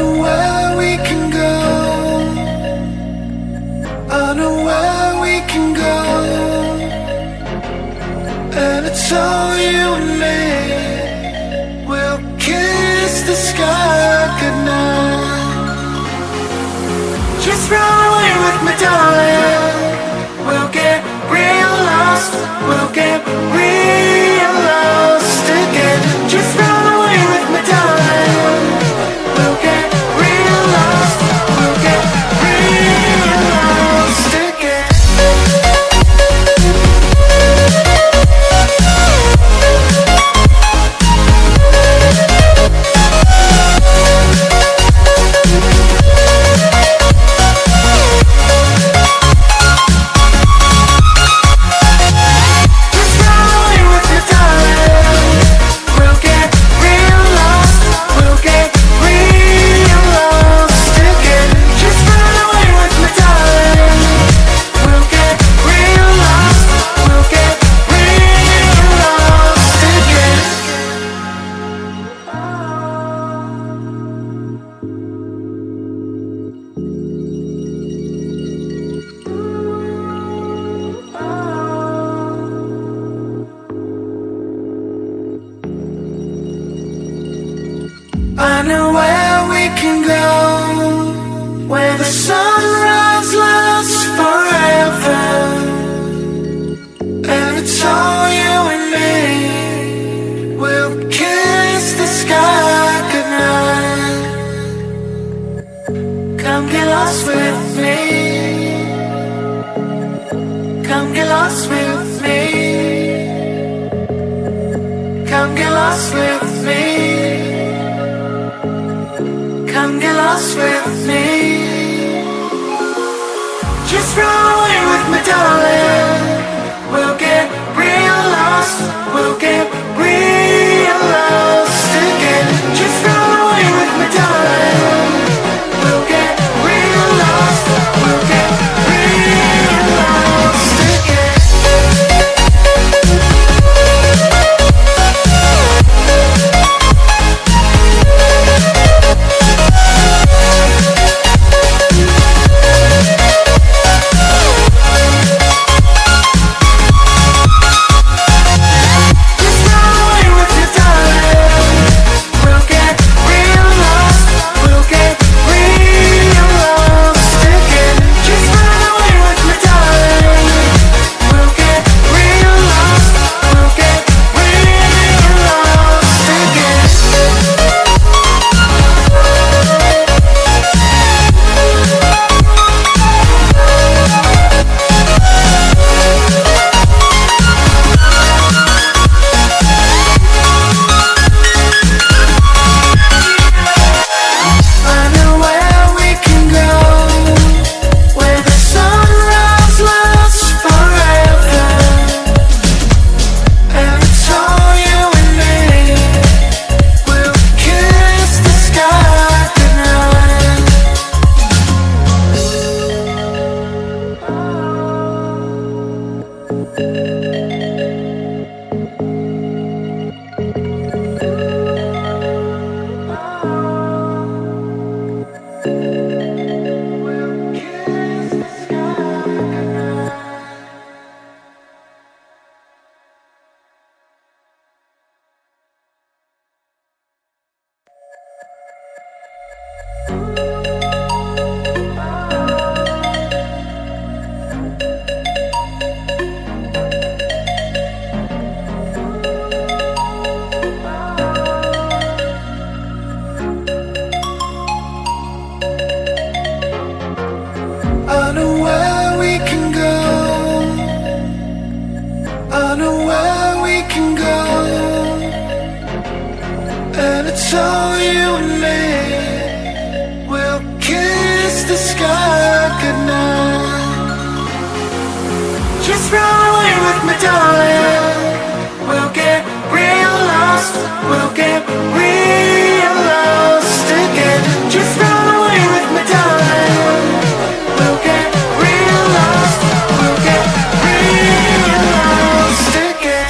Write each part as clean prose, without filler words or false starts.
know where we can go. I know where we can go. And it's all you and me. We'll kiss the sky goodnight. Just run away with me, darling. We'll get real lost. We'll get real lost again. Just run away with me, darling. We'll get real lost. We'll get real lost again. I know where we can go, where the sunrise lasts forever. And it's all you and me. We'll kiss the sky goodnight. Come get lost with me. Come get lost with me. Come get lost with me. Come get lost with me. Just run away with me, darling. We'll get real lost. We'll get real lost again. Just run away with me, darling. We'll get real lost. We'll get real lost again. It's all you and me. We'll kiss the sky goodnight. Just run away with me, darling. We'll get real lost. We'll get real lost again. Just run away with me, darling. We'll get real lost. We'll get real lost again.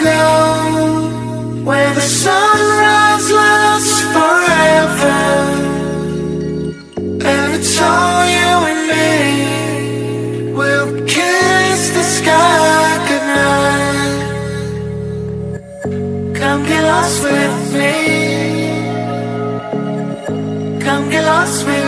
alone, where the sunrise lasts forever, and it's all you and me. We'll kiss the sky goodnight. Come get lost with me. Come get lost with me.